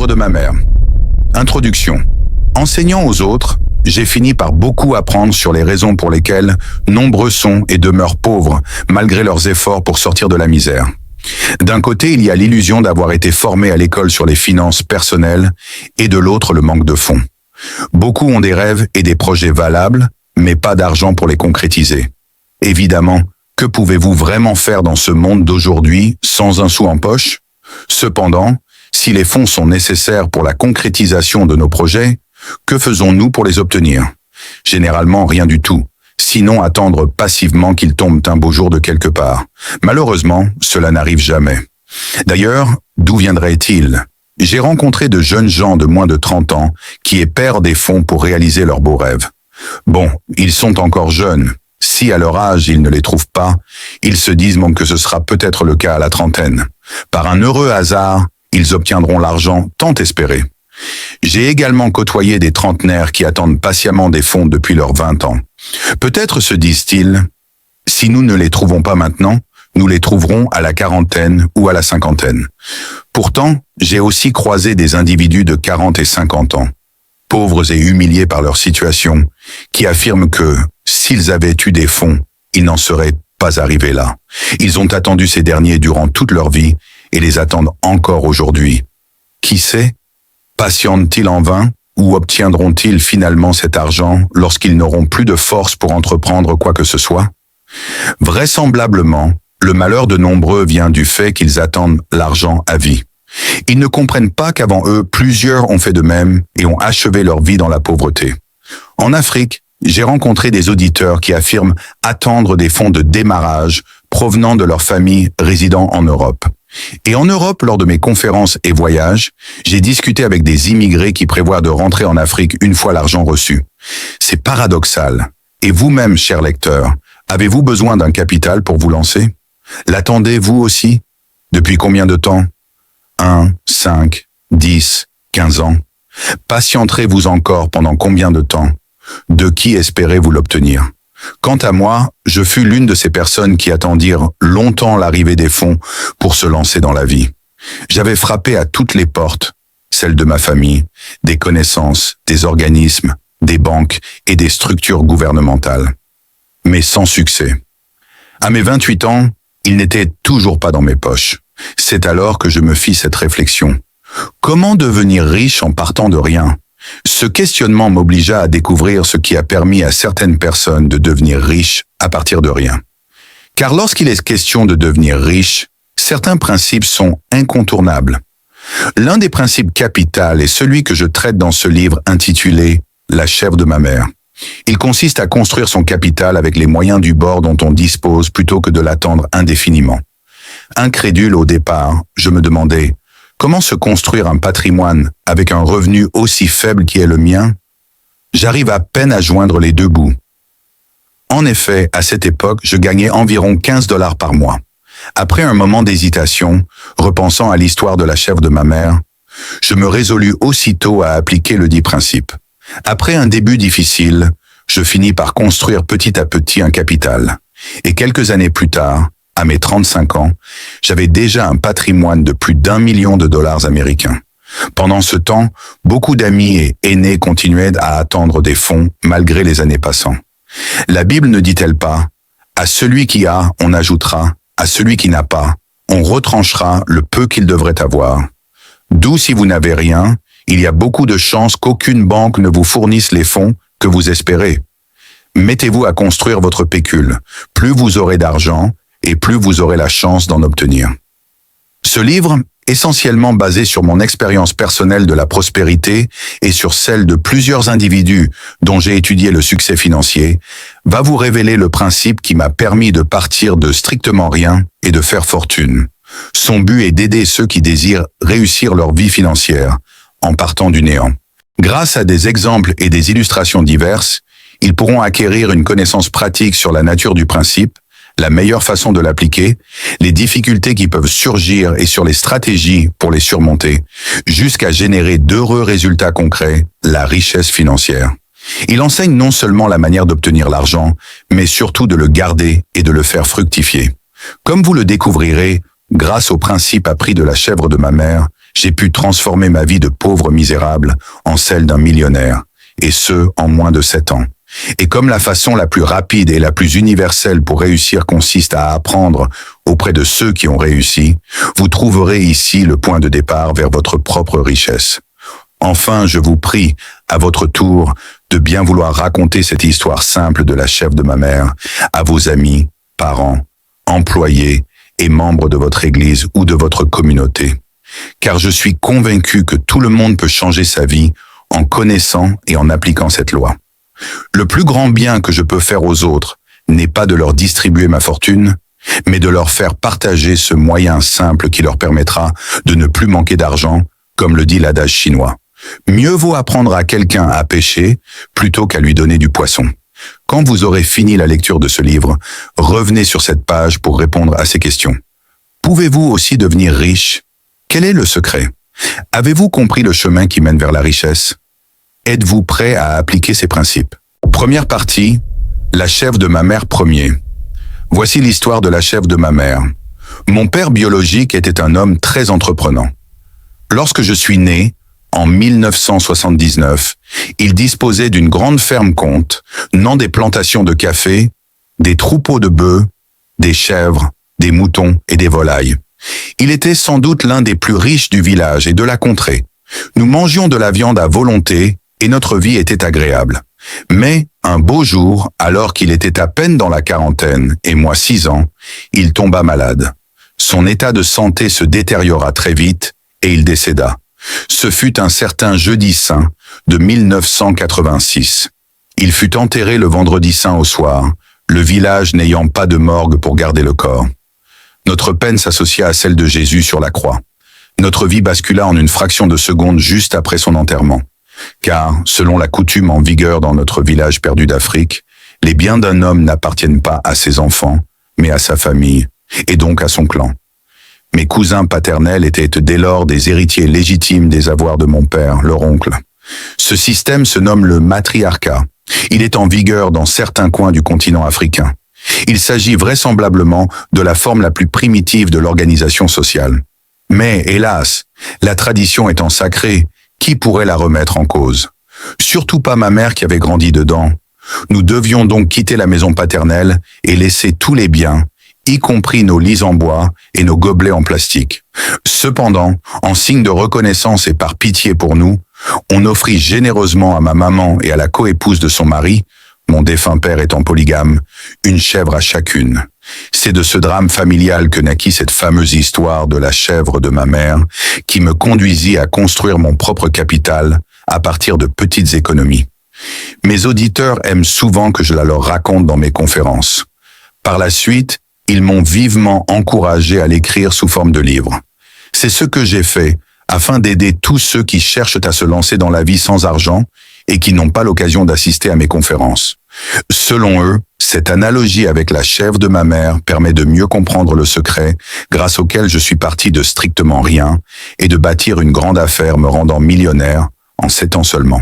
chèvre de ma mère. Introduction. Enseignant aux autres, j'ai fini par beaucoup apprendre sur les raisons pour lesquelles nombreux sont et demeurent pauvres, malgré leurs efforts pour sortir de la misère. D'un côté, il y a l'illusion d'avoir été formé à l'école sur les finances personnelles, et de l'autre, le manque de fonds. Beaucoup ont des rêves et des projets valables, mais pas d'argent pour les concrétiser. Évidemment, que pouvez-vous vraiment faire dans ce monde d'aujourd'hui sans un sou en poche? Cependant, si les fonds sont nécessaires pour la concrétisation de nos projets, que faisons-nous pour les obtenir? Généralement, rien du tout. Sinon attendre passivement qu'ils tombent un beau jour de quelque part. Malheureusement, cela n'arrive jamais. D'ailleurs, d'où viendraient-ils? J'ai rencontré de jeunes gens de moins de 30 ans qui épèrent des fonds pour réaliser leurs beaux rêves. Bon, ils sont encore jeunes. Si à leur âge ils ne les trouvent pas, ils se disent même que ce sera peut-être le cas à la trentaine. Par un heureux hasard, ils obtiendront l'argent tant espéré. J'ai également côtoyé des trentenaires qui attendent patiemment des fonds depuis leurs 20 ans. Peut-être se disent-ils, si nous ne les trouvons pas maintenant, nous les trouverons à la quarantaine ou à la cinquantaine. Pourtant, j'ai aussi croisé des individus de 40 et 50 ans, pauvres et humiliés par leur situation, qui affirment que, s'ils avaient eu des fonds, ils n'en seraient pas arrivés là. Ils ont attendu ces derniers durant toute leur vie et les attendent encore aujourd'hui. Qui sait? Patientent-ils en vain ou obtiendront-ils finalement cet argent lorsqu'ils n'auront plus de force pour entreprendre quoi que ce soit? Vraisemblablement, le malheur de nombreux vient du fait qu'ils attendent l'argent à vie. Ils ne comprennent pas qu'avant eux, plusieurs ont fait de même et ont achevé leur vie dans la pauvreté. En Afrique, j'ai rencontré des auditeurs qui affirment attendre des fonds de démarrage provenant de leur famille résidant en Europe. Et en Europe, lors de mes conférences et voyages, j'ai discuté avec des immigrés qui prévoient de rentrer en Afrique une fois l'argent reçu. C'est paradoxal. Et vous-même, chers lecteurs, avez-vous besoin d'un capital pour vous lancer? L'attendez-vous aussi? Depuis combien de temps? 1, 5, 10, 15 ans? Patienterez-vous encore pendant combien de temps? De qui espérez-vous l'obtenir? Quant à moi, je fus l'une de ces personnes qui attendirent longtemps l'arrivée des fonds pour se lancer dans la vie. J'avais frappé à toutes les portes, celles de ma famille, des connaissances, des organismes, des banques et des structures gouvernementales. Mais sans succès. À mes 28 ans, il n'était toujours pas dans mes poches. C'est alors que je me fis cette réflexion. Comment devenir riche en partant de rien? Ce questionnement m'obligea à découvrir ce qui a permis à certaines personnes de devenir riches à partir de rien. Car lorsqu'il est question de devenir riche, certains principes sont incontournables. L'un des principes capitaux est celui que je traite dans ce livre intitulé « La chèvre de ma mère ». Il consiste à construire son capital avec les moyens du bord dont on dispose plutôt que de l'attendre indéfiniment. Incrédule au départ, je me demandais comment se construire un patrimoine avec un revenu aussi faible qui est le mien? J'arrive à peine à joindre les deux bouts. En effet, à cette époque, je gagnais environ 15 $ par mois. Après un moment d'hésitation, repensant à l'histoire de la chèvre de ma mère, je me résolus aussitôt à appliquer le dit principe. Après un début difficile, je finis par construire petit à petit un capital. Et quelques années plus tard, à mes 35 ans, j'avais déjà un patrimoine de plus d'1 million de dollars américains. Pendant ce temps, beaucoup d'amis et aînés continuaient à attendre des fonds malgré les années passant. La Bible ne dit-elle pas « À celui qui a, on ajoutera, à celui qui n'a pas, on retranchera le peu qu'il devrait avoir. » D'où si vous n'avez rien, il y a beaucoup de chances qu'aucune banque ne vous fournisse les fonds que vous espérez. Mettez-vous à construire votre pécule. Plus vous aurez d'argent, et plus vous aurez la chance d'en obtenir. Ce livre, essentiellement basé sur mon expérience personnelle de la prospérité et sur celle de plusieurs individus dont j'ai étudié le succès financier, va vous révéler le principe qui m'a permis de partir de strictement rien et de faire fortune. Son but est d'aider ceux qui désirent réussir leur vie financière en partant du néant. Grâce à des exemples et des illustrations diverses, ils pourront acquérir une connaissance pratique sur la nature du principe, la meilleure façon de l'appliquer, les difficultés qui peuvent surgir et sur les stratégies pour les surmonter, jusqu'à générer d'heureux résultats concrets, la richesse financière. Il enseigne non seulement la manière d'obtenir l'argent, mais surtout de le garder et de le faire fructifier. Comme vous le découvrirez, grâce au principe appris de la chèvre de ma mère, J'ai pu transformer ma vie de pauvre misérable en celle d'un millionnaire, et ce, en moins de 7 ans. Et comme la façon la plus rapide et la plus universelle pour réussir consiste à apprendre auprès de ceux qui ont réussi, vous trouverez ici le point de départ vers votre propre richesse. Enfin, je vous prie, à votre tour, de bien vouloir raconter cette histoire simple de la chèvre de ma mère à vos amis, parents, employés et membres de votre église ou de votre communauté. Car je suis convaincu que tout le monde peut changer sa vie en connaissant et en appliquant cette loi. Le plus grand bien que je peux faire aux autres n'est pas de leur distribuer ma fortune, mais de leur faire partager ce moyen simple qui leur permettra de ne plus manquer d'argent, comme le dit l'adage chinois. Mieux vaut apprendre à quelqu'un à pêcher plutôt qu'à lui donner du poisson. Quand vous aurez fini la lecture de ce livre, revenez sur cette page pour répondre à ces questions. Pouvez-vous aussi devenir riche? Quel est le secret? Avez-vous compris le chemin qui mène vers la richesse? Êtes-vous prêt à appliquer ces principes? Première partie, la chèvre de ma mère premier. Voici l'histoire de la chèvre de ma mère. Mon père biologique était un homme très entreprenant. Lorsque je suis né, en 1979, il disposait d'une grande ferme-compte, non des plantations de café, des troupeaux de bœufs, des chèvres, des moutons et des volailles. Il était sans doute l'un des plus riches du village et de la contrée. Nous mangions de la viande à volonté et notre vie était agréable. Mais, un beau jour, alors qu'il était à peine dans la quarantaine, et moi 6 ans, il tomba malade. Son état de santé se détériora très vite et il décéda. Ce fut un certain Jeudi Saint de 1986. Il fut enterré le Vendredi Saint au soir, le village n'ayant pas de morgue pour garder le corps. Notre peine s'associa à celle de Jésus sur la croix. Notre vie bascula en une fraction de seconde juste après son enterrement. Car, selon la coutume en vigueur dans notre village perdu d'Afrique, les biens d'un homme n'appartiennent pas à ses enfants, mais à sa famille, et donc à son clan. Mes cousins paternels étaient dès lors des héritiers légitimes des avoirs de mon père, leur oncle. Ce système se nomme le matriarcat. Il est en vigueur dans certains coins du continent africain. Il s'agit vraisemblablement de la forme la plus primitive de l'organisation sociale. Mais, hélas, la tradition étant sacrée, qui pourrait la remettre en cause? Surtout pas ma mère qui avait grandi dedans. Nous devions donc quitter la maison paternelle et laisser tous les biens, y compris nos lits en bois et nos gobelets en plastique. Cependant, en signe de reconnaissance et par pitié pour nous, on offrit généreusement à ma maman et à la coépouse de son mari, mon défunt père étant polygame, une chèvre à chacune. C'est de ce drame familial que naquit cette fameuse histoire de la chèvre de ma mère, qui me conduisit à construire mon propre capital à partir de petites économies. Mes auditeurs aiment souvent que je la leur raconte dans mes conférences. Par la suite, ils m'ont vivement encouragé à l'écrire sous forme de livre. C'est ce que j'ai fait afin d'aider tous ceux qui cherchent à se lancer dans la vie sans argent et qui n'ont pas l'occasion d'assister à mes conférences. Selon eux, cette analogie avec la chèvre de ma mère permet de mieux comprendre le secret grâce auquel je suis parti de strictement rien et de bâtir une grande affaire me rendant millionnaire en 7 ans seulement.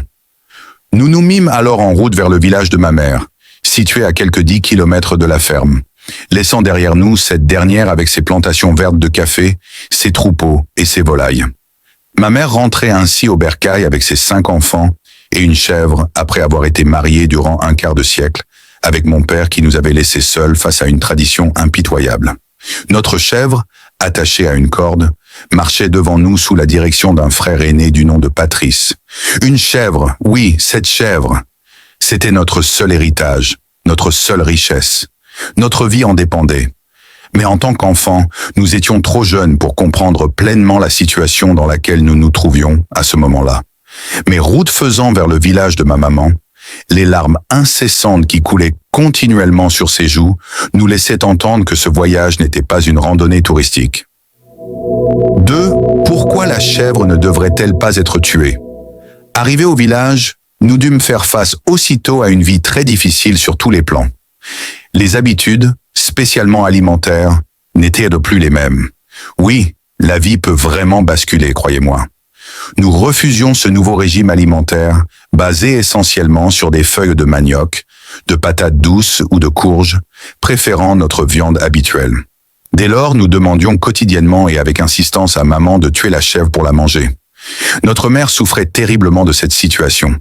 Nous nous mîmes alors en route vers le village de ma mère, situé à quelques 10 kilomètres de la ferme, laissant derrière nous cette dernière avec ses plantations vertes de café, ses troupeaux et ses volailles. Ma mère rentrait ainsi au bercail avec ses 5 enfants et une chèvre après avoir été mariée durant un quart de siècle avec mon père qui nous avait laissés seuls face à une tradition impitoyable. Notre chèvre, attachée à une corde, marchait devant nous sous la direction d'un frère aîné du nom de Patrice. Une chèvre, oui, cette chèvre. C'était notre seul héritage, notre seule richesse. Notre vie en dépendait. Mais en tant qu'enfants, nous étions trop jeunes pour comprendre pleinement la situation dans laquelle nous nous trouvions à ce moment-là. Mais route faisant vers le village de ma maman, les larmes incessantes qui coulaient continuellement sur ses joues nous laissaient entendre que ce voyage n'était pas une randonnée touristique. 2. Pourquoi la chèvre ne devrait-elle pas être tuée? Arrivés au village, nous dûmes faire face aussitôt à une vie très difficile sur tous les plans. Les habitudes, spécialement alimentaires, n'étaient plus les mêmes. Oui, la vie peut vraiment basculer, croyez-moi. Nous refusions ce nouveau régime alimentaire basé essentiellement sur des feuilles de manioc, de patates douces ou de courges, préférant notre viande habituelle. Dès lors, nous demandions quotidiennement et avec insistance à maman de tuer la chèvre pour la manger. Notre mère souffrait terriblement de cette situation.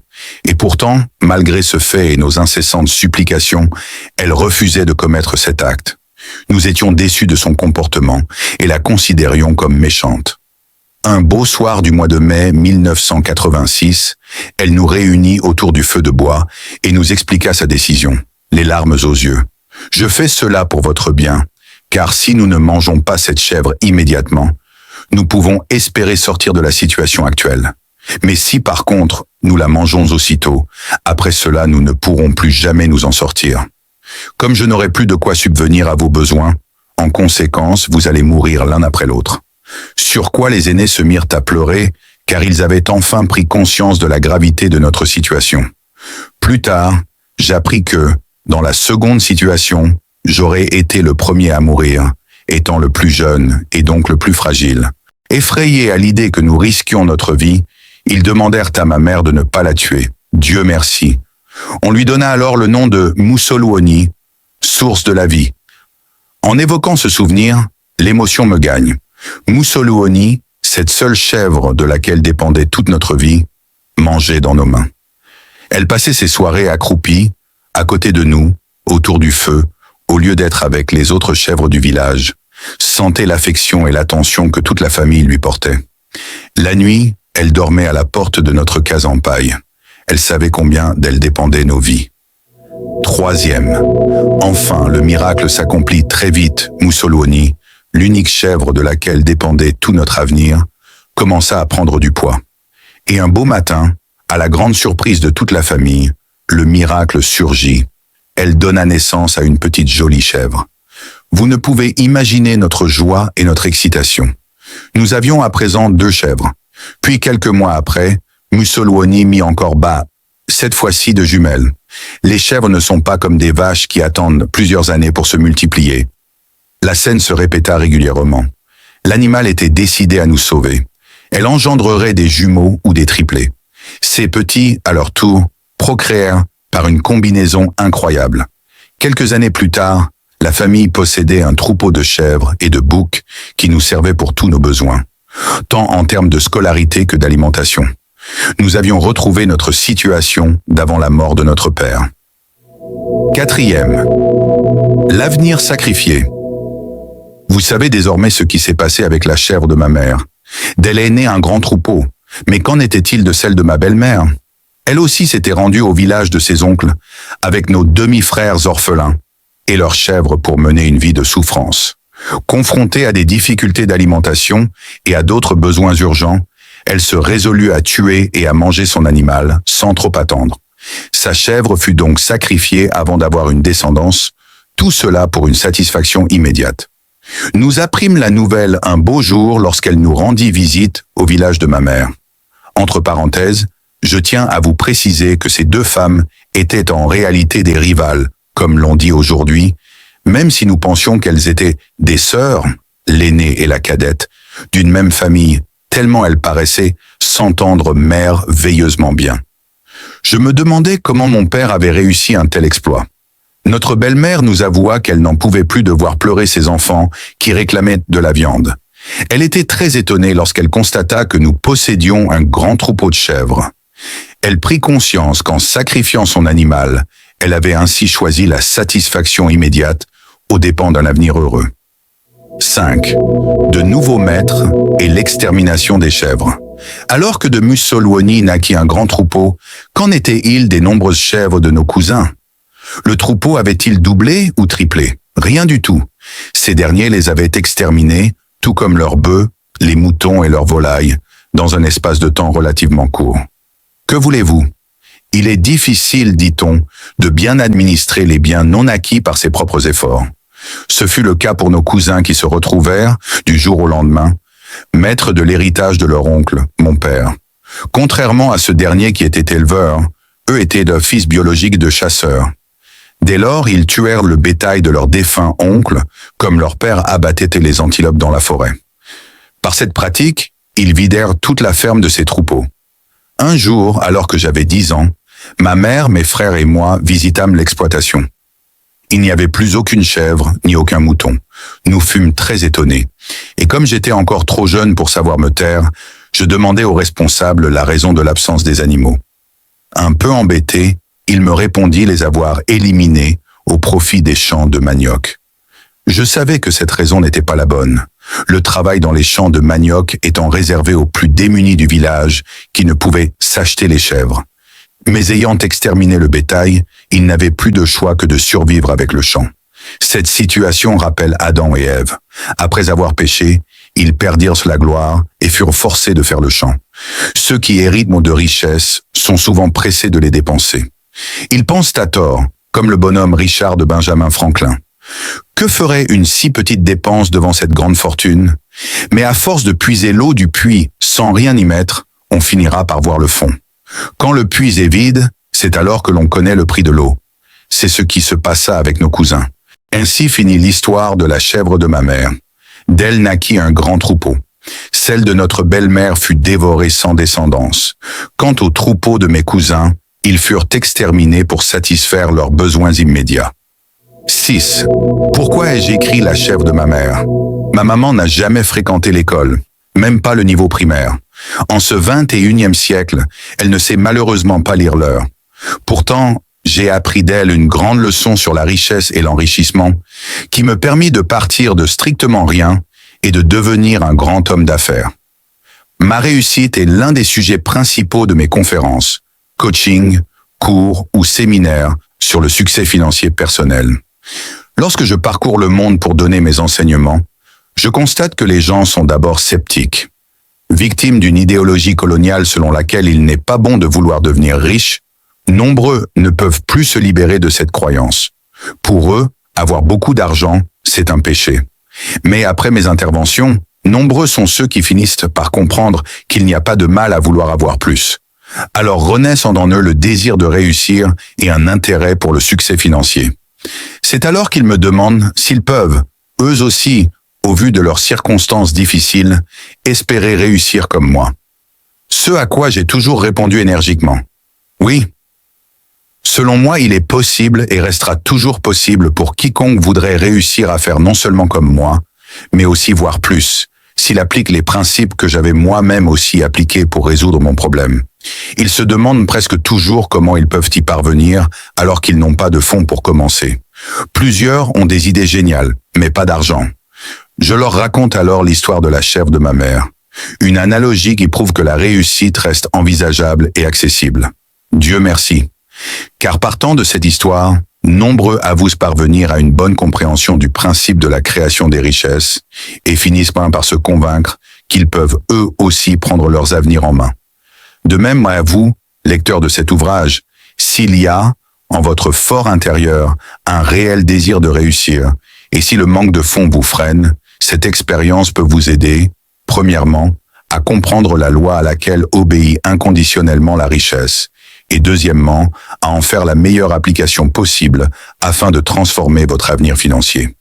Et pourtant, malgré ce fait et nos incessantes supplications, elle refusait de commettre cet acte. Nous étions déçus de son comportement et la considérions comme méchante. Un beau soir du mois de mai 1986, elle nous réunit autour du feu de bois et nous expliqua sa décision, les larmes aux yeux. « Je fais cela pour votre bien, car si nous ne mangeons pas cette chèvre immédiatement, nous pouvons espérer sortir de la situation actuelle. Mais si par contre nous la mangeons aussitôt, après cela nous ne pourrons plus jamais nous en sortir. Comme je n'aurai plus de quoi subvenir à vos besoins, en conséquence vous allez mourir l'un après l'autre. » Sur quoi les aînés se mirent à pleurer, car ils avaient enfin pris conscience de la gravité de notre situation. Plus tard, j'appris que, dans la seconde situation, j'aurais été le premier à mourir, étant le plus jeune et donc le plus fragile. Effrayés à l'idée que nous risquions notre vie, ils demandèrent à ma mère de ne pas la tuer. Dieu merci. On lui donna alors le nom de Mussolwoni, source de la vie. En évoquant ce souvenir, l'émotion me gagne. Mussolwoni, cette seule chèvre de laquelle dépendait toute notre vie, mangeait dans nos mains. Elle passait ses soirées accroupie, à côté de nous, autour du feu, au lieu d'être avec les autres chèvres du village, sentait l'affection et l'attention que toute la famille lui portait. La nuit, elle dormait à la porte de notre case en paille. Elle savait combien d'elle dépendaient nos vies. Troisième. Enfin, le miracle s'accomplit très vite. Mussolwoni, l'unique chèvre de laquelle dépendait tout notre avenir, commença à prendre du poids. Et un beau matin, à la grande surprise de toute la famille, le miracle surgit. Elle donna naissance à une petite jolie chèvre. Vous ne pouvez imaginer notre joie et notre excitation. Nous avions à présent 2 chèvres. Puis quelques mois après, Mussolwoni mit encore bas, cette fois-ci de jumelles. Les chèvres ne sont pas comme des vaches qui attendent plusieurs années pour se multiplier. La scène se répéta régulièrement. L'animal était décidé à nous sauver. Elle engendrerait des jumeaux ou des triplés. Ces petits, à leur tour, procréèrent par une combinaison incroyable. Quelques années plus tard, la famille possédait un troupeau de chèvres et de boucs qui nous servaient pour tous nos besoins, tant en termes de scolarité que d'alimentation. Nous avions retrouvé notre situation d'avant la mort de notre père. Quatrième. L'avenir sacrifié. Vous savez désormais ce qui s'est passé avec la chèvre de ma mère. D'elle est né un grand troupeau. Mais qu'en était-il de celle de ma belle-mère? Elle aussi s'était rendue au village de ses oncles, avec nos demi-frères orphelins, et leurs chèvres pour mener une vie de souffrance. Confrontée à des difficultés d'alimentation et à d'autres besoins urgents, elle se résolut à tuer et à manger son animal, sans trop attendre. Sa chèvre fut donc sacrifiée avant d'avoir une descendance, tout cela pour une satisfaction immédiate. Nous apprîmes la nouvelle un beau jour lorsqu'elle nous rendit visite au village de ma mère. Entre parenthèses, je tiens à vous préciser que ces 2 femmes étaient en réalité des rivales, comme l'on dit aujourd'hui, même si nous pensions qu'elles étaient des sœurs, l'aînée et la cadette, d'une même famille, tellement elles paraissaient s'entendre merveilleusement bien. Je me demandais comment mon père avait réussi un tel exploit. Notre belle-mère nous avoua qu'elle n'en pouvait plus de voir pleurer ses enfants qui réclamaient de la viande. Elle était très étonnée lorsqu'elle constata que nous possédions un grand troupeau de chèvres. Elle prit conscience qu'en sacrifiant son animal, elle avait ainsi choisi la satisfaction immédiate aux dépens d'un avenir heureux. 5. De nouveaux maîtres et l'extermination des chèvres. Alors que de Mussolwoni naquit un grand troupeau, qu'en était-il des nombreuses chèvres de nos cousins? Le troupeau avait-il doublé ou triplé? Rien du tout. Ces derniers les avaient exterminés, tout comme leurs bœufs, les moutons et leurs volailles, dans un espace de temps relativement court. Que voulez-vous? Il est difficile, dit-on, de bien administrer les biens non acquis par ses propres efforts. Ce fut le cas pour nos cousins qui se retrouvèrent, du jour au lendemain, maîtres de l'héritage de leur oncle, mon père. Contrairement à ce dernier qui était éleveur, eux étaient de fils biologiques de chasseurs. Dès lors, ils tuèrent le bétail de leur défunt oncle, comme leur père abattait les antilopes dans la forêt. Par cette pratique, ils vidèrent toute la ferme de ses troupeaux. Un jour, alors que j'avais 10 ans, ma mère, mes frères et moi visitâmes l'exploitation. Il n'y avait plus aucune chèvre, ni aucun mouton. Nous fûmes très étonnés. Et comme j'étais encore trop jeune pour savoir me taire, je demandai au responsable la raison de l'absence des animaux. Un peu embêté, il me répondit les avoir éliminés au profit des champs de manioc. Je savais que cette raison n'était pas la bonne, le travail dans les champs de manioc étant réservé aux plus démunis du village qui ne pouvaient s'acheter les chèvres. Mais ayant exterminé le bétail, ils n'avaient plus de choix que de survivre avec le champ. Cette situation rappelle Adam et Ève. Après avoir péché, ils perdirent la gloire et furent forcés de faire le champ. Ceux qui héritent de richesses sont souvent pressés de les dépenser. Ils pensent à tort, comme le bonhomme Richard de Benjamin Franklin. Que ferait une si petite dépense devant cette grande fortune? Mais à force de puiser l'eau du puits sans rien y mettre, on finira par voir le fond. Quand le puits est vide, c'est alors que l'on connaît le prix de l'eau. C'est ce qui se passa avec nos cousins. Ainsi finit l'histoire de la chèvre de ma mère. D'elle naquit un grand troupeau. Celle de notre belle-mère fut dévorée sans descendance. Quant au troupeau de mes cousins, ils furent exterminés pour satisfaire leurs besoins immédiats. 6. Pourquoi ai-je écrit la chèvre de ma mère? Ma maman n'a jamais fréquenté l'école, même pas le niveau primaire. En ce 21e siècle, elle ne sait malheureusement pas lire l'heure. Pourtant, j'ai appris d'elle une grande leçon sur la richesse et l'enrichissement, qui me permit de partir de strictement rien et de devenir un grand homme d'affaires. Ma réussite est l'un des sujets principaux de mes conférences, coaching, cours ou séminaires sur le succès financier personnel. Lorsque je parcours le monde pour donner mes enseignements, je constate que les gens sont d'abord sceptiques. Victimes d'une idéologie coloniale selon laquelle il n'est pas bon de vouloir devenir riche, nombreux ne peuvent plus se libérer de cette croyance. Pour eux, avoir beaucoup d'argent, c'est un péché. Mais après mes interventions, nombreux sont ceux qui finissent par comprendre qu'il n'y a pas de mal à vouloir avoir plus. Alors renaissent en eux le désir de réussir et un intérêt pour le succès financier. C'est alors qu'ils me demandent s'ils peuvent, eux aussi, au vu de leurs circonstances difficiles, espérer réussir comme moi. Ce à quoi j'ai toujours répondu énergiquement. Oui. Selon moi, il est possible et restera toujours possible pour quiconque voudrait réussir à faire non seulement comme moi, mais aussi voir plus, s'il applique les principes que j'avais moi-même aussi appliqués pour résoudre mon problème. Ils se demandent presque toujours comment ils peuvent y parvenir alors qu'ils n'ont pas de fonds pour commencer. Plusieurs ont des idées géniales, mais pas d'argent. Je leur raconte alors l'histoire de la chèvre de ma mère, une analogie qui prouve que la réussite reste envisageable et accessible. Dieu merci. Car partant de cette histoire, nombreux avouent parvenir à une bonne compréhension du principe de la création des richesses et finissent par se convaincre qu'ils peuvent eux aussi prendre leurs avenirs en main. De même à vous, lecteurs de cet ouvrage, s'il y a, en votre fort intérieur, un réel désir de réussir, et si le manque de fonds vous freine, cette expérience peut vous aider, premièrement, à comprendre la loi à laquelle obéit inconditionnellement la richesse, et deuxièmement, à en faire la meilleure application possible afin de transformer votre avenir financier.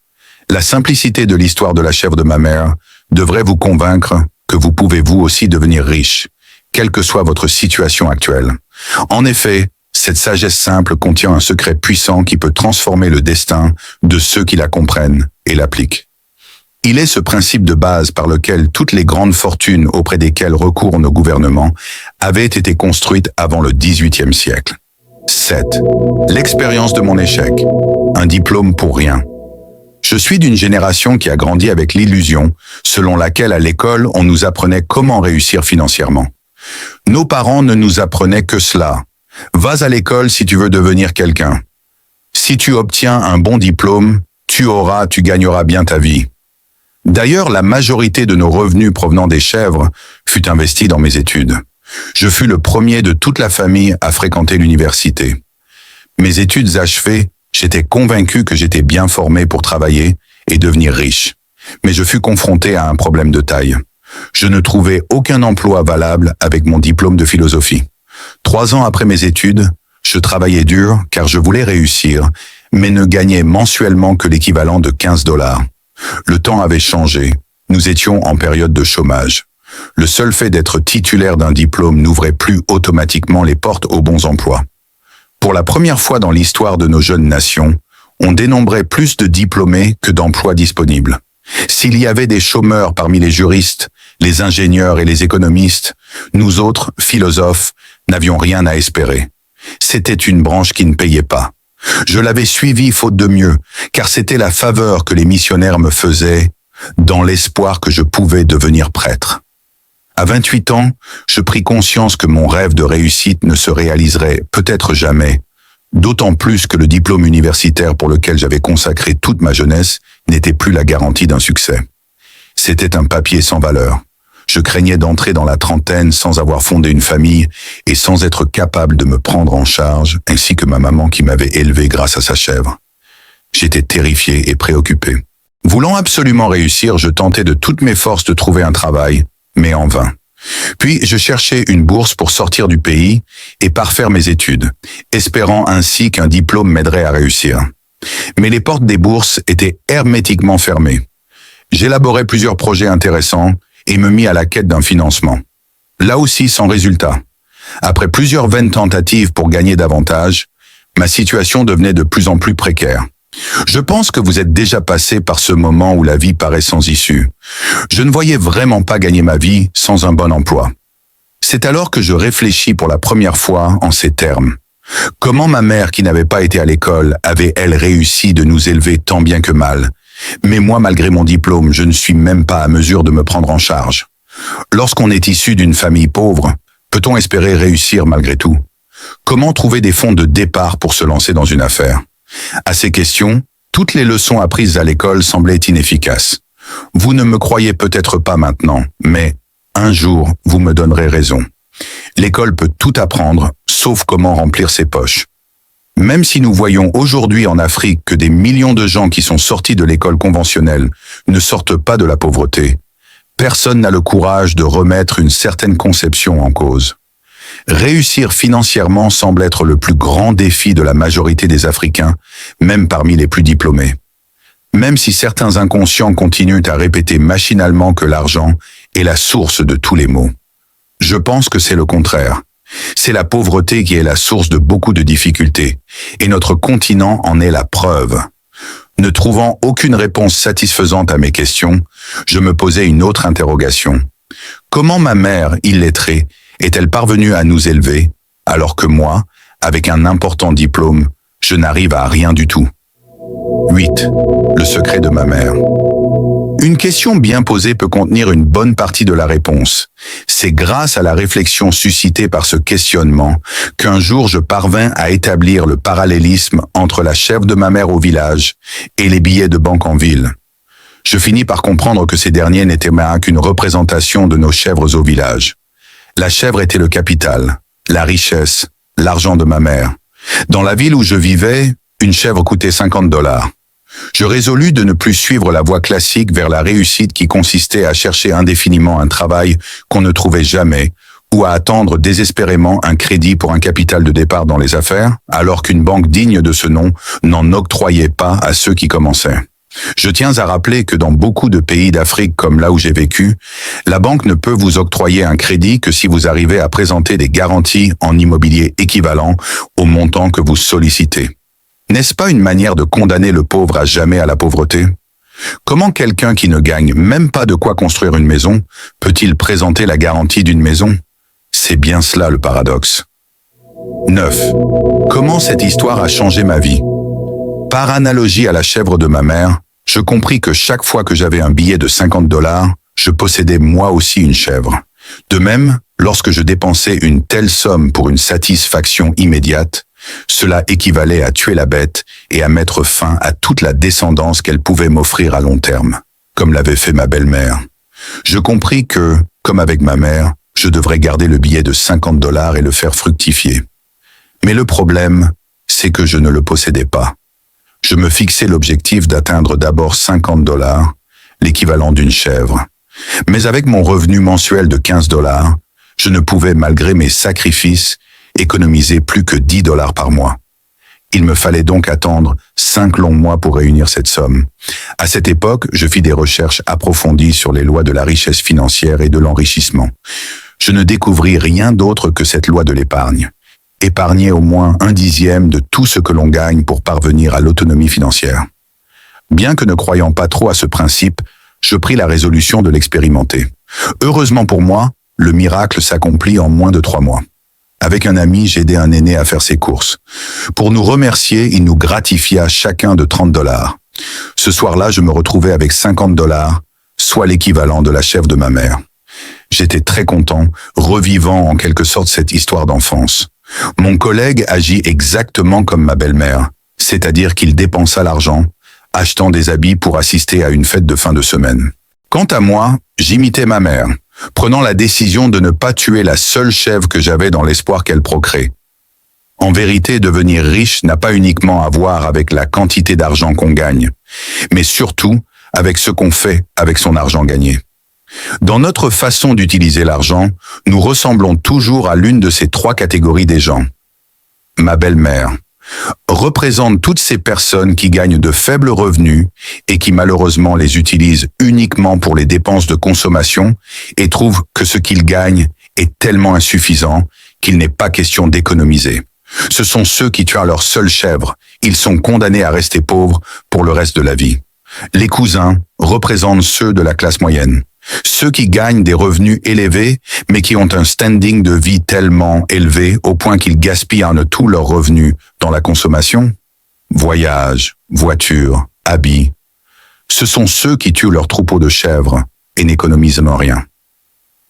La simplicité de l'histoire de la chèvre de ma mère devrait vous convaincre que vous pouvez vous aussi devenir riche, quelle que soit votre situation actuelle. En effet, cette sagesse simple contient un secret puissant qui peut transformer le destin de ceux qui la comprennent et l'appliquent. Il est ce principe de base par lequel toutes les grandes fortunes auprès desquelles recourent nos gouvernements avaient été construites avant le XVIIIe siècle. 7. L'expérience de mon échec. Un diplôme pour rien. Je suis d'une génération qui a grandi avec l'illusion selon laquelle à l'école on nous apprenait comment réussir financièrement. Nos parents ne nous apprenaient que cela. Vas à l'école si tu veux devenir quelqu'un. Si tu obtiens un bon diplôme, tu gagneras bien ta vie. D'ailleurs, la majorité de nos revenus provenant des chèvres fut investie dans mes études. Je fus le premier de toute la famille à fréquenter l'université. Mes études achevées, j'étais convaincu que j'étais bien formé pour travailler et devenir riche. Mais je fus confronté à un problème de taille. Je ne trouvais aucun emploi valable avec mon diplôme de philosophie. 3 ans après mes études, je travaillais dur car je voulais réussir, mais ne gagnais mensuellement que l'équivalent de $15. Le temps avait changé. Nous étions en période de chômage. Le seul fait d'être titulaire d'un diplôme n'ouvrait plus automatiquement les portes aux bons emplois. Pour la première fois dans l'histoire de nos jeunes nations, On dénombrait plus de diplômés que d'emplois disponibles. S'il y avait des chômeurs parmi les juristes, les ingénieurs et les économistes, nous autres, philosophes, n'avions rien à espérer. C'était une branche qui ne payait pas. Je l'avais suivie faute de mieux, car c'était la faveur que les missionnaires me faisaient, dans l'espoir que je pouvais devenir prêtre. À 28 ans, je pris conscience que mon rêve de réussite ne se réaliserait peut-être jamais, d'autant plus que le diplôme universitaire pour lequel j'avais consacré toute ma jeunesse n'était plus la garantie d'un succès. C'était un papier sans valeur. Je craignais d'entrer dans la trentaine sans avoir fondé une famille et sans être capable de me prendre en charge, ainsi que ma maman qui m'avait élevé grâce à sa chèvre. J'étais terrifié et préoccupé. Voulant absolument réussir, je tentais de toutes mes forces de trouver un travail, mais en vain. Puis je cherchais une bourse pour sortir du pays et parfaire mes études, espérant ainsi qu'un diplôme m'aiderait à réussir. Mais les portes des bourses étaient hermétiquement fermées. J'élaborais plusieurs projets intéressants et me mis à la quête d'un financement. Là aussi sans résultat. Après plusieurs vaines tentatives pour gagner davantage, ma situation devenait de plus en plus précaire. Je pense que vous êtes déjà passé par ce moment où la vie paraît sans issue. Je ne voyais vraiment pas gagner ma vie sans un bon emploi. C'est alors que je réfléchis pour la première fois en ces termes. Comment ma mère, qui n'avait pas été à l'école, avait-elle réussi de nous élever tant bien que mal? Mais moi, malgré mon diplôme, je ne suis même pas à mesure de me prendre en charge. Lorsqu'on est issu d'une famille pauvre, peut-on espérer réussir malgré tout? Comment trouver des fonds de départ pour se lancer dans une affaire? À ces questions, toutes les leçons apprises à l'école semblaient inefficaces. Vous ne me croyez peut-être pas maintenant, mais un jour, vous me donnerez raison. L'école peut tout apprendre, sauf comment remplir ses poches. Même si nous voyons aujourd'hui en Afrique que des millions de gens qui sont sortis de l'école conventionnelle ne sortent pas de la pauvreté, personne n'a le courage de remettre une certaine conception en cause. Réussir financièrement semble être le plus grand défi de la majorité des Africains, même parmi les plus diplômés. Même si certains inconscients continuent à répéter machinalement que l'argent est la source de tous les maux. Je pense que c'est le contraire. C'est la pauvreté qui est la source de beaucoup de difficultés, et notre continent en est la preuve. Ne trouvant aucune réponse satisfaisante à mes questions, je me posais une autre interrogation. Comment ma mère, illettrée, est-elle parvenue à nous élever, alors que moi, avec un important diplôme, je n'arrive à rien du tout? 8. Le secret de ma mère. Une question bien posée peut contenir une bonne partie de la réponse. C'est grâce à la réflexion suscitée par ce questionnement qu'un jour je parvins à établir le parallélisme entre la chèvre de ma mère au village et les billets de banque en ville. Je finis par comprendre que ces derniers n'étaient qu'une représentation de nos chèvres au village. La chèvre était le capital, la richesse, l'argent de ma mère. Dans la ville où je vivais, une chèvre coûtait $50. Je résolus de ne plus suivre la voie classique vers la réussite qui consistait à chercher indéfiniment un travail qu'on ne trouvait jamais ou à attendre désespérément un crédit pour un capital de départ dans les affaires, alors qu'une banque digne de ce nom n'en octroyait pas à ceux qui commençaient. Je tiens à rappeler que dans beaucoup de pays d'Afrique comme là où j'ai vécu, la banque ne peut vous octroyer un crédit que si vous arrivez à présenter des garanties en immobilier équivalent au montant que vous sollicitez. N'est-ce pas une manière de condamner le pauvre à jamais à la pauvreté? Comment quelqu'un qui ne gagne même pas de quoi construire une maison peut-il présenter la garantie d'une maison? C'est bien cela le paradoxe. 9. Comment cette histoire a changé ma vie? Par analogie à la chèvre de ma mère, je compris que chaque fois que j'avais un billet de $50, je possédais moi aussi une chèvre. De même, lorsque je dépensais une telle somme pour une satisfaction immédiate, cela équivalait à tuer la bête et à mettre fin à toute la descendance qu'elle pouvait m'offrir à long terme, comme l'avait fait ma belle-mère. Je compris que, comme avec ma mère, je devrais garder le billet de $50 et le faire fructifier. Mais le problème, c'est que je ne le possédais pas. Je me fixais l'objectif d'atteindre d'abord $50, l'équivalent d'une chèvre. Mais avec mon revenu mensuel de $15, je ne pouvais, malgré mes sacrifices, économiser plus que $10 par mois. Il me fallait donc attendre 5 longs mois pour réunir cette somme. À cette époque, je fis des recherches approfondies sur les lois de la richesse financière et de l'enrichissement. Je ne découvris rien d'autre que cette loi de l'épargne. épargner au moins 1/10 de tout ce que l'on gagne pour parvenir à l'autonomie financière. Bien que ne croyant pas trop à ce principe, je pris la résolution de l'expérimenter. Heureusement pour moi, le miracle s'accomplit en moins de 3 mois. Avec un ami, j'aidais un aîné à faire ses courses. Pour nous remercier, il nous gratifia chacun de $30. Ce soir-là, je me retrouvais avec $50, soit l'équivalent de la chèvre de ma mère. J'étais très content, revivant en quelque sorte cette histoire d'enfance. Mon collègue agit exactement comme ma belle-mère, c'est-à-dire qu'il dépensa l'argent, achetant des habits pour assister à une fête de fin de semaine. Quant à moi, j'imitais ma mère, prenant la décision de ne pas tuer la seule chèvre que j'avais dans l'espoir qu'elle procrée. En vérité, devenir riche n'a pas uniquement à voir avec la quantité d'argent qu'on gagne, mais surtout avec ce qu'on fait avec son argent gagné. Dans notre façon d'utiliser l'argent, nous ressemblons toujours à l'une de ces 3 catégories des gens. Ma belle-mère représente toutes ces personnes qui gagnent de faibles revenus et qui malheureusement les utilisent uniquement pour les dépenses de consommation et trouvent que ce qu'ils gagnent est tellement insuffisant qu'il n'est pas question d'économiser. Ce sont ceux qui tuent leur seule chèvre. Ils sont condamnés à rester pauvres pour le reste de la vie. Les cousins représentent ceux de la classe moyenne. Ceux qui gagnent des revenus élevés, mais qui ont un standing de vie tellement élevé au point qu'ils gaspillent tous leurs revenus dans la consommation. Voyages, voitures, habits. Ce sont ceux qui tuent leur troupeau de chèvres et n'économisent rien.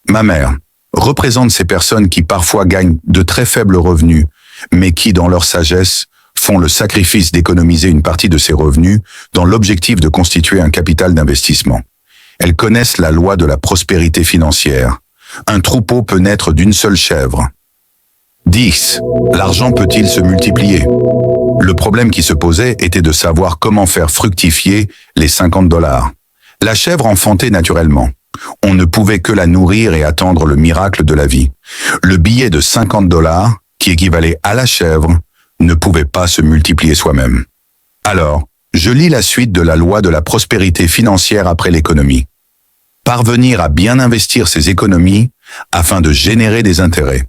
Ma mère représente ces personnes qui parfois gagnent de très faibles revenus, mais qui, dans leur sagesse, font le sacrifice d'économiser une partie de ces revenus dans l'objectif de constituer un capital d'investissement. Elles connaissent la loi de la prospérité financière. Un troupeau peut naître d'une seule chèvre. 10. L'argent peut-il se multiplier? Le problème qui se posait était de savoir comment faire fructifier les $50. La chèvre enfantait naturellement. On ne pouvait que la nourrir et attendre le miracle de la vie. Le billet de $50, qui équivalait à la chèvre, ne pouvait pas se multiplier soi-même. Alors, je lis la suite de la loi de la prospérité financière après l'économie. Parvenir à bien investir ses économies afin de générer des intérêts.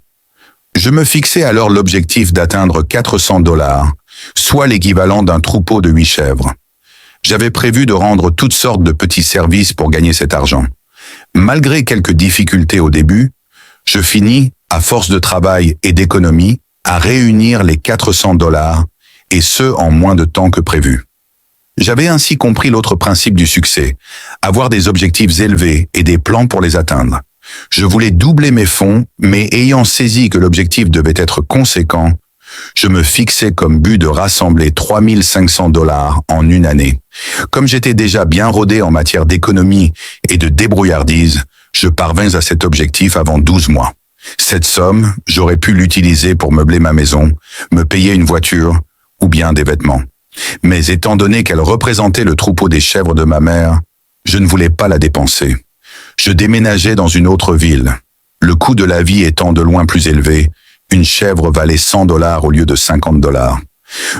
Je me fixais alors l'objectif d'atteindre $400, soit l'équivalent d'un troupeau de 8 chèvres. J'avais prévu de rendre toutes sortes de petits services pour gagner cet argent. Malgré quelques difficultés au début, je finis, à force de travail et d'économie, à réunir les $400, et ce en moins de temps que prévu. J'avais ainsi compris l'autre principe du succès, avoir des objectifs élevés et des plans pour les atteindre. Je voulais doubler mes fonds, mais ayant saisi que l'objectif devait être conséquent, je me fixais comme but de rassembler $3 500 en une année. Comme j'étais déjà bien rodé en matière d'économie et de débrouillardise, je parvins à cet objectif avant 12 mois. Cette somme, j'aurais pu l'utiliser pour meubler ma maison, me payer une voiture ou bien des vêtements. Mais étant donné qu'elle représentait le troupeau des chèvres de ma mère, je ne voulais pas la dépenser. Je déménageais dans une autre ville. Le coût de la vie étant de loin plus élevé, une chèvre valait $100 au lieu de $50.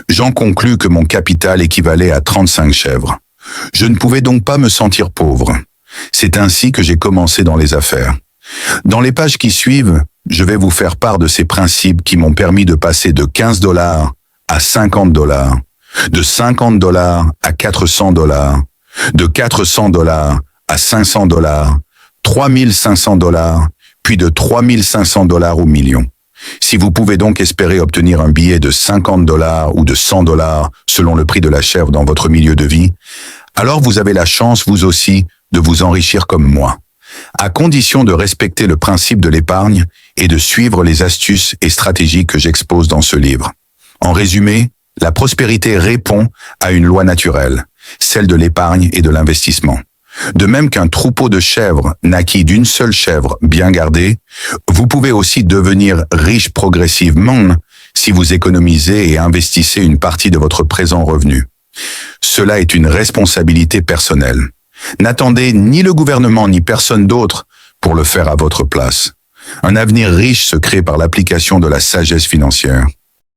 J'en conclus que mon capital équivalait à 35 chèvres. Je ne pouvais donc pas me sentir pauvre. C'est ainsi que j'ai commencé dans les affaires. Dans les pages qui suivent, je vais vous faire part de ces principes qui m'ont permis de passer de $15 à $50, de $50 à $400, de $400 à $500, $3 500, puis de $3 500 au million. Si vous pouvez donc espérer obtenir un billet de $50 ou de $100 selon le prix de la chèvre dans votre milieu de vie, alors vous avez la chance, vous aussi, de vous enrichir comme moi, à condition de respecter le principe de l'épargne et de suivre les astuces et stratégies que j'expose dans ce livre. En résumé, la prospérité répond à une loi naturelle, celle de l'épargne et de l'investissement. De même qu'un troupeau de chèvres naquit d'une seule chèvre bien gardée, vous pouvez aussi devenir riche progressivement si vous économisez et investissez une partie de votre présent revenu. Cela est une responsabilité personnelle. N'attendez ni le gouvernement ni personne d'autre pour le faire à votre place. Un avenir riche se crée par l'application de la sagesse financière.